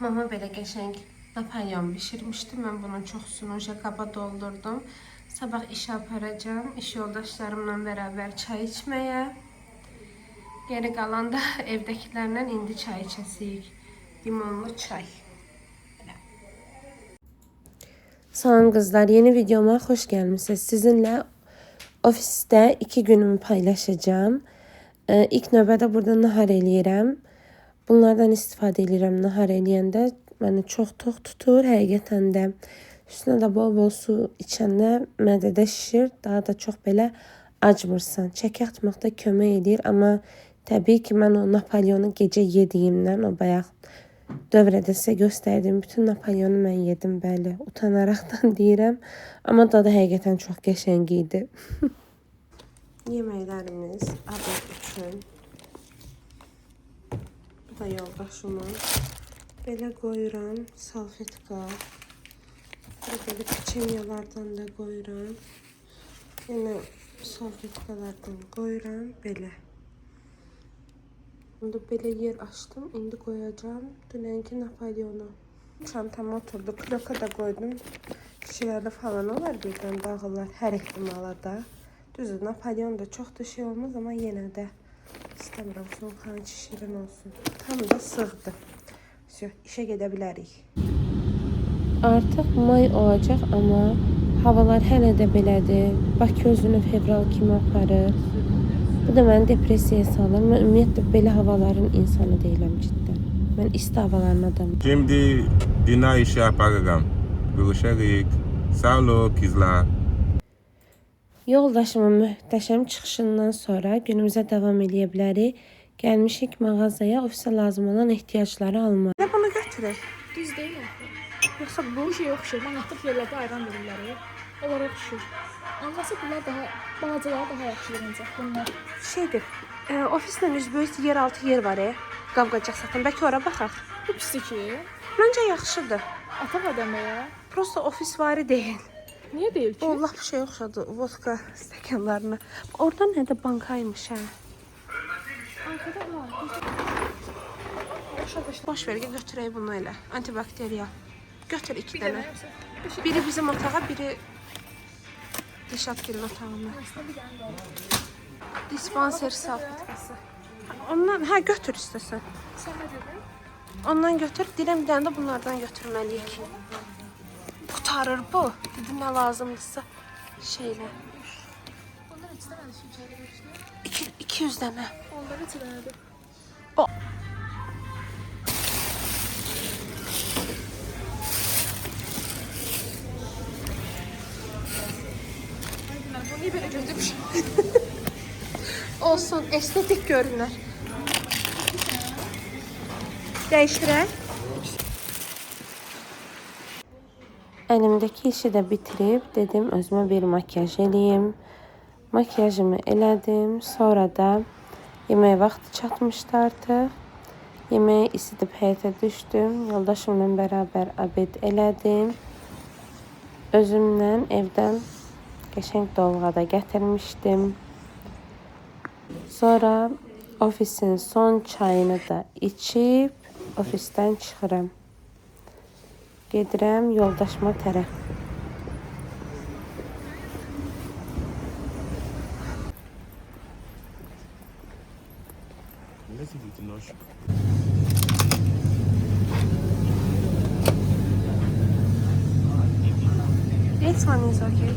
Mama belə qəşəng Napolyon bişirmişdi. Mən bunun çoxsunu qaba doldurdum. Sabah işə aparacağım. İş yoldaşlarımla bərabər çay içməyə. Geri qalan da evdəkilərlə indi çay içəsiyik. Limonlu çay. Salam qızlar, yeni videoma xoş gəlmisiniz. Sizinlə ofisdə 2 günümü paylaşacağım. İlk növbədə burada nahar eləyirəm. Bunlardan istifadə edirəm nahar eləyəndə. Məni çox tox tutur. Həqiqətən də üstünə də bol-bol su içəndə mədədə şişir. Daha da çox belə acmırsan. Çəki atmaqda kömək edir. Amma təbii ki, mən o Napolyonu gecə yediyimdən, o bayaq dövrədə sizə göstərdim. Bütün Napolyonu mən yedim, bəli. Utanaraqdan deyirəm. Amma dadı həqiqətən çox qəşəng idi. Yeməklərimiz abad üçün. Bu da yoldaşımın. Belə qoyuram. Salfetka. Belə peçenyalardan da qoyuram. Yenə salfetkalardan qoyuram. Belə. Şimdi belə yer açdım. İndi qoyacağım dünənki Napolyonu. Çantama oturdu. Kloka da qoydum. Kişilərdə falan olar birdən dağılar. Hər ehtimala da. Düzdür, Napolyon da çox da şey olmaz, amma yenə də istəmirəm. Sulxanı şirin olsun. Tam da sığdı. İşə gedə bilərik. Artıq may olacaq, amma havalar hələ də belədir. Bakı özünü fevral kimi aparır. Bu da məni depressiyaya salır. Mən ümumiyyətlə belə havaların insanı deyiləm cidden. Mən isti havaların adamım. Şimdi dina işi yaparım. Görüşürük. Sağ ol kızlar. Yoldaşımın möhtəşəm çıxışından sonra günümüzə davam edə bilərik. Gəlmişik mağazaya, ofisə lazım olan ehtiyacları almağa. Nə bunu götürək? Düz deyil axı. Yoxsa bu şey oxşur. Manatıq yerlərdə ayran verirlər. Onlara oxşur. Anlasa bunlar daha, balacalar daha yaxşı yerincək. Bunlar. Şeydir, ofislə üzbəüz yeraltı yer var. Qavqacaq satın. Bəlkə ora baxaq. Bu pisdir ki. Məncə yaxşıdır. Ataq adamaya. Prosta ofis varı deyil. Niyə deyil ki? O lap şey oxşadı, vodka stəkanlarına. Orada nədə bankaymış hə? Arkada var. Boş ver, götürək bunu elə. Antibakterial. Götür 2 dənə. Biri bizim otağa, biri Dişatgilin otağına. Dispanser salfetkası. Ondan, hə götür istəsən. Sən nə dedin? Ondan götür, diləm bir dənə də bunlardan götürməliyik. Qutarır bu. Dedim nə lazımdırsa şeylə. Ondan heç dənə düşəcək. 200 dənə. Ondan heç dənədir. O. Bu niyə belə götürmüşəm? Olsun, estetik görünür. Dəyişdirək. Əlimdəki işi də bitirib dedim özümə bir makyaj eləyim. Makyajımı elədim. Sonra da yemək vaxtı çatmışdı artıq. Yeməyi isidib həyətə düşdüm. Yoldaşımla bərabər abed elədim. Özümlə evdən qəşəng dolğa da gətirmişdim. Sonra ofisin son çayını da içib ofisdən çıxıram. Gedirəm yoldaşıma tərəf. This one is okay.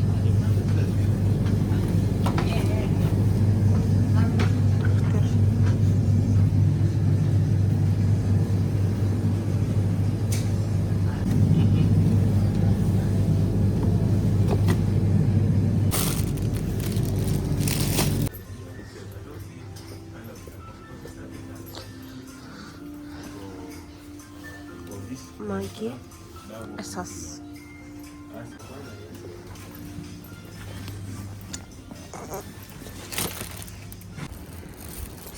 Maggi əsas.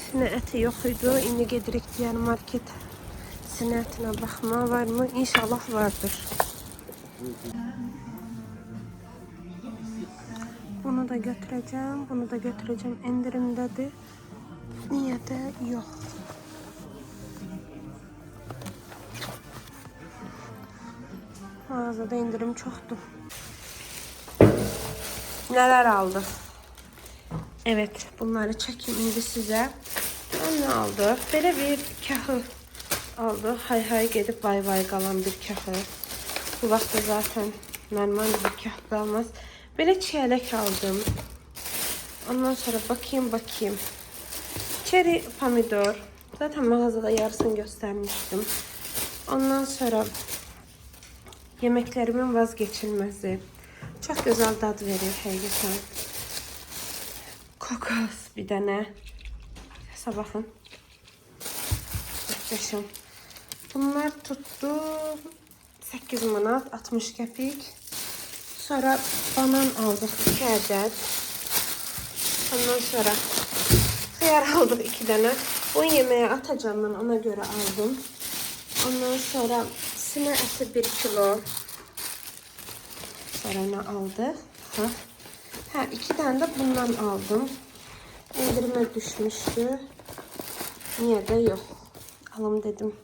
Sinə əti yox idi. İndi gedirik digər market. Sinə ətinə baxma varmı? İnşallah vardır. Bunu da götürəcəm. Bunu da götürəcəm. Endirimdədir. Niyə də yox. Mağazada indirim çoxdur. Neler aldık? Evet, bunları çekeyim indi sizə. Ne aldıq? Belə bir kahı aldıq. Hay gedib vay qalan bir kahı. Bu vaxtda zaten normal bir kahı qalmaz. Belə çiyələk aldım. Ondan sonra bakayım. Çeri pomidor. Zaten mağazada yarısını göstermiştim. Ondan sonra yemeklerimin vazgeçilmezi. Çok güzel dad verir həqiqətən. Kokos bir dənə. Səsə baxın. Muhteşem. Bunlar tuttu 8 manat 60 qəpik. Sonra banan aldık 2 adet. Ondan sonra xiyar aldık 2 dənə. O yemeğe atacağım ben, ona göre aldım. Ondan sonra sinə əti 1 kilo. Sonra ne aldık? Ha 2 tane de bundan aldım. İndirime düşmüştü. Niye de yok. Alım dedim.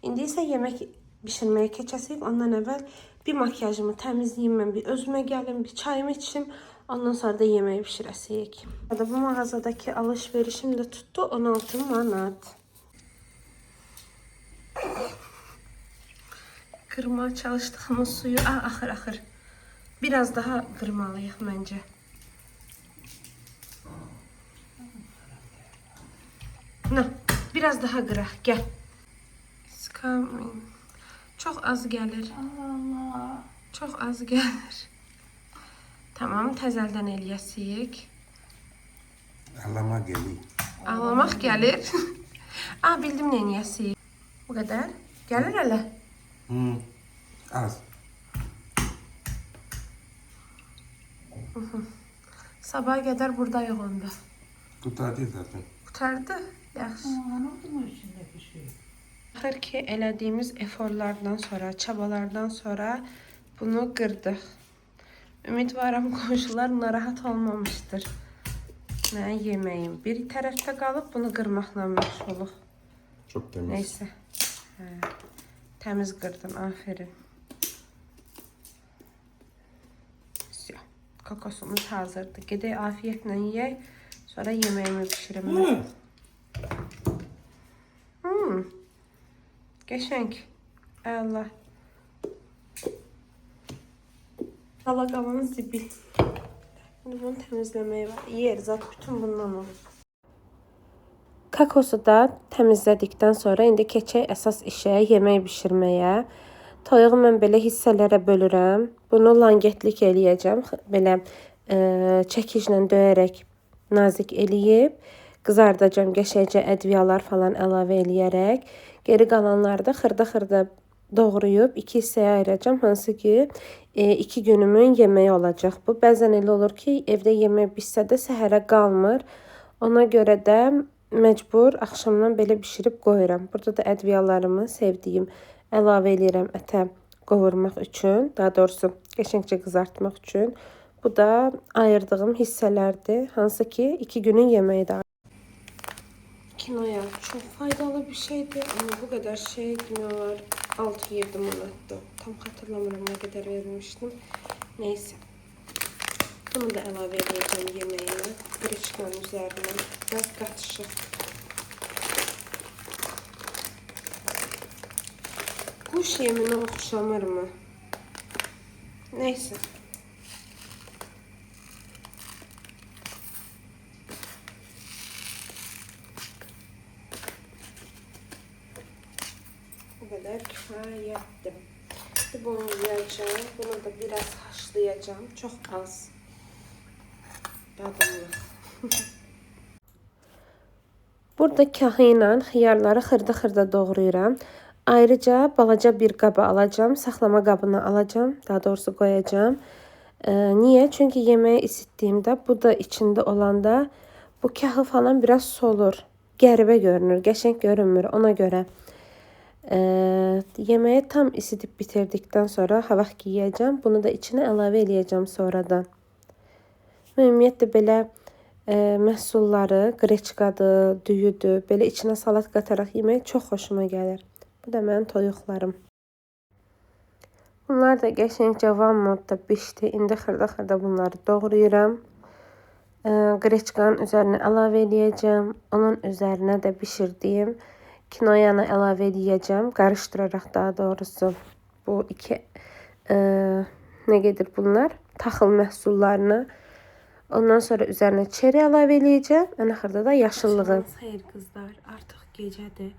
İndi ise yemek pişirmeye keçəsiyik. Ondan evvel bir makyajımı təmizləyim, ben bir özüme gəlim, bir çayımı içim. Ondan sonra da yemeği pişirəsiyik. Bu mağazadaki alışverişim de tuttu 16 manat. Kırmaya çalıştığımız suyu axır. Biraz daha kırmalıyıq bence. Ne? Biraz daha qıraq, gel. Çok az gelir. Allah. Çok az gelir. Tamam, təzəldən eləyəsiyik. Ağlama geliyor. Ağlamaq gəlir. Bildim nə eləyəsiyik. Bu qədər. Gəlir hələ. Az. Sabaha qədər buradayıq onda. Tutardı zaten. Qutardı. Yaxşı. Anladın mı içindeki şeyi? Axır ki, elədiyimiz eforlardan sonra, çabalardan sonra bunu qırdıq. Ümidvaram qonşular narahat olmamışdır. Nə yeməyim. Bir tərəfdə qalıb bunu qırmaqla məşğuluq. Çok temiz. Neyse. Təmiz qırdın, aferin. Kokosumuz hazırdır. Gedək afiyetlə yeyək. Sonra yemeğimi pişirim ben. Qəşəng. Allah. Qalaqalanı zibil. Şimdi bunu temizlemeye var. Yer zat bütün bundan olur. Kakosu da təmizlədikdən sonra indi keçək əsas işə, yemək bişirməyə. Toyuğu mən belə hissələrə bölürəm. Bunu langetlik eləyəcəm. Belə çəkiclə döyərək nazik eləyib qızardacağım, qəşəngcə ədviyalar falan əlavə eləyərək. Geri qalanları da xırda doğrayıb 2 hissəyə ayıracağım. Hansı ki 2 günümün yeməyi olacaq bu. Bəzən elə olur ki, evdə yemək bitsə də səhərə qalmır. Ona görə də məcbur axşamdan belə bişirib qoyuram. Burada da ədviyalarımı sevdiyim əlavə eləyirəm ətə qovurmaq üçün, daha doğrusu qəşəngcə qızartmaq üçün. Bu da ayırdığım hissələrdir, hansı ki 2 günün yeməyidir. Kinoya çok faydalı bir şeydi ama bu kadar şey demələr 6-7 manatdı. Tam hatırlamıyorum ne kadar vermiştim. Neyse. Bunu da əlavə edəcəm yeməyə, qırışqanın üzərinə, biraz qatışıq. Kuş yemine oxşamır mı? Neyse. Bu kadar kifayettir. Bunu yiyeceğim. Bunu da biraz haşlayacağım. Çok az. Tadımlı. Burada kahı ilə xiyarları xırda doğrayıram. Ayrıca balaca bir qaba alacağım. Saxlama qabına alacağım. Daha doğrusu qoyacağım. Niye? Çünkü yemeği isitdiyimdə bu da içində olanda bu kahı falan biraz solur. Qəribə görünür. Qəşəng görünmür. Ona görə yemeği tam isidib bitirdikdən sonra ha vaxt yeyəcəm. Bunu da içine əlavə eləyəcəm sonradan. Ümumiyyətlə belə məhsulları, qreçkadır, düyüdür, belə içine salat qataraq yemək çox xoşuma gəlir. Bu da mənim toyuqlarım. Bunlar da qəşəng cavan modda bişdi. İndi xırda-xırda bunları doğrayıram. Qreçkanın üzərinə əlavə edəcəm. Onun üzərinə də bişirdiyim kinoyanı əlavə edəcəm. Qarışdıraraq daha doğrusu. Bu iki nə gedir bunlar? Taxıl məhsullarını. Ondan sonra üzərinə çeri əlavə edəcəm. Ən axırda da yaşıllığı. Xeyr qızlar, artıq gecədir.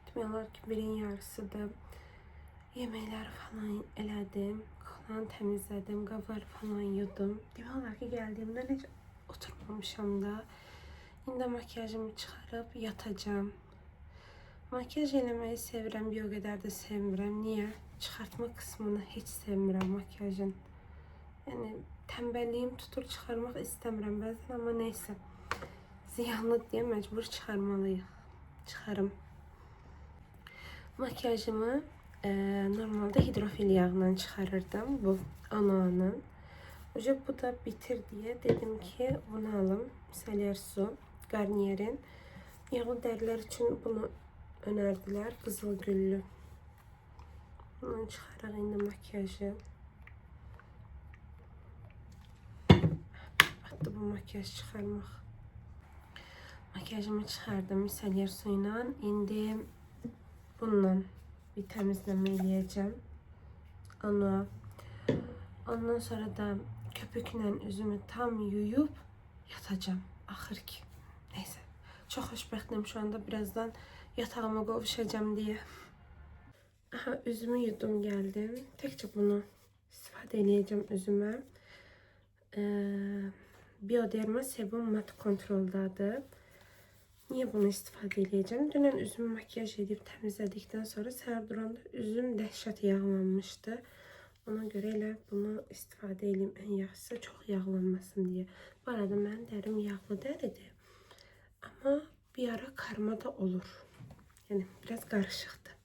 Demək olar ki, birin yarısıdır. Yeməkləri falan elədim. Qalanı təmizlədim. Qabları falan yudum. Demək olar ki, gəldiyimdə necə oturmamışam da. İndi makyajımı çıxarıb yatacağım. Makyaj eləməyi sevirəm, bir o qədər də sevmirəm. Niyə? Çıxartma qismını heç sevmirəm makyajın. Yəni tənbəlliyim tutur, çıxarmaq istəmirəm bəzən, amma neysə. Ziyanlı deyə məcbur çıxarmalıyıq. Çıxarım. Makyajımı normalde hidrofil yağla çıxarırdım. Bu Anoa'nın. Bu da bitir deyə dedim ki, bunu alım. Micellar su, Garnier'in. Yağlı dərilər üçün bunu önərdilər. Qızıl güllü. Bundan çıxaraq indi makyajı. Batdı bu makyaj çıxarmaq. Makyajımı çıxardım micellar suyla. İndi bununla bir təmizləmə eləyəcəm. Ondan sonra da köpüklə üzümü tam yuyub yatacağım. Axır ki. Neyse. Çox xoşbəxtəm şu anda. Birazdan yatağıma qovuşacağım deyə. Aha, üzümü yudum gəldim. Təkcə bunu istifadə eləyəcəm üzümə. Bioderma Sebum Mat Kontroldadır. Niye bunu istifadə edəcəm? Dünən üzümü makyaj edib təmizlədikdən sonra səhər duranda üzüm dəhşət yağlanmışdı. Ona görə elə bunu istifadə edeyim ən yaxşısı çox yağlanmasın deyə. Bu arada mənim dərim yağlı dəridir. Amma bir ara karma da olur. Yəni biraz qarışıqdır.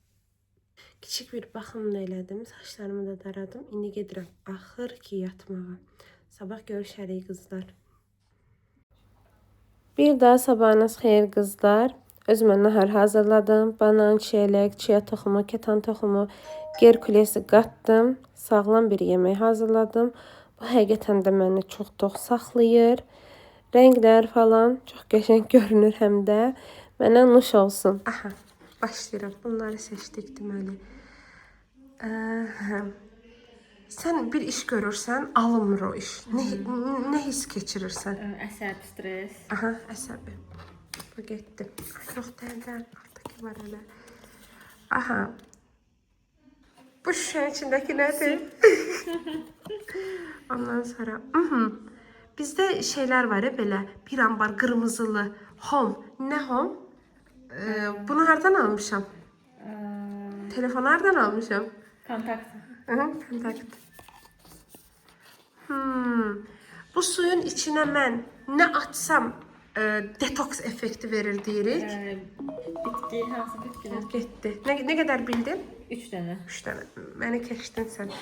Kiçik bir baxım da elədim. Saçlarımı da daradım. İndi gedirəm axır ki yatmağa. Sabah görüşərik qızlar. Bir daha sabahınız xeyir qızlar. Özümə nahar hazırladım. Banan, çiyələk, çiya toxumu, ketan toxumu, gerkulesi qatdım. Sağlam bir yemək hazırladım. Bu həqiqətən də məni çox tox saxlayır. Rənglər falan çox qəşəng görünür həm də. Mənə nuş olsun. Aha, başlayıram. Bunları seçdik deməli. Sən bir iş görürsən, alınmır o iş. Nə hiss keçirirsən? Əsəb, stres. Aha, əsəbi. Bu getdi. Yox, dərlər. Alttaki var hələ. Aha. Bu şüşənin içindəki nədir? Ondan sonra... Bizdə şeylər var ya belə. Bir ambar qırmızılı. Home. Nə home? Bunu hardan almışam? Telefonu hardan almışam? Kontakt. Kontakt. Bu suyun içine mən nə atsam detoks effekti verir deyirik. Bitki, hansı bitkilər? Getdi. Nə qədər bildin? 3 dənə. 3 dənə. Məni keçdin sən.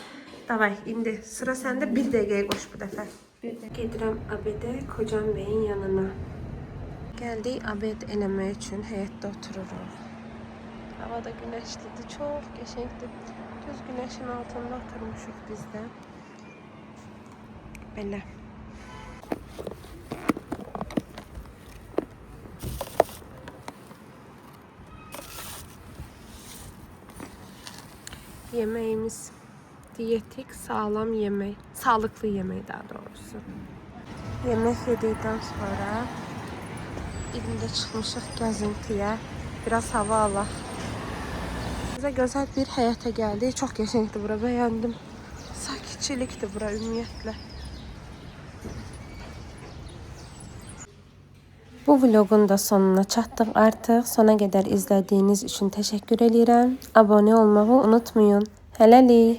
Davay, indi sıra səndə 1 dəqiqəyə qoş bu dəfə. Gedirəm abedə kocam bəyin yanına. Gəldik abed eləmək üçün həyətdə otururuq. Hava da günəşlidir, çox qəşəngdir. Düz günəşin altında oturmuşuq biz də. Belə. Yemeğimiz diyetik, sağlam yemek. Sağlıklı yemek daha doğrusu. Yemek yedikten sonra indi çıxmışıq gəzintiyə. Biraz hava alaq. Bizə gözəl bir həyətə gəldik. Çox qəşəngdir bura, bəyəndim. Sakitçilikdir bura ümumiyyətlə. Bu vlogun da sonuna çatdıq artıq. Sona qədər izlədiyiniz üçün təşəkkür edirəm. Abunə olmağı unutmayın. Hələlik.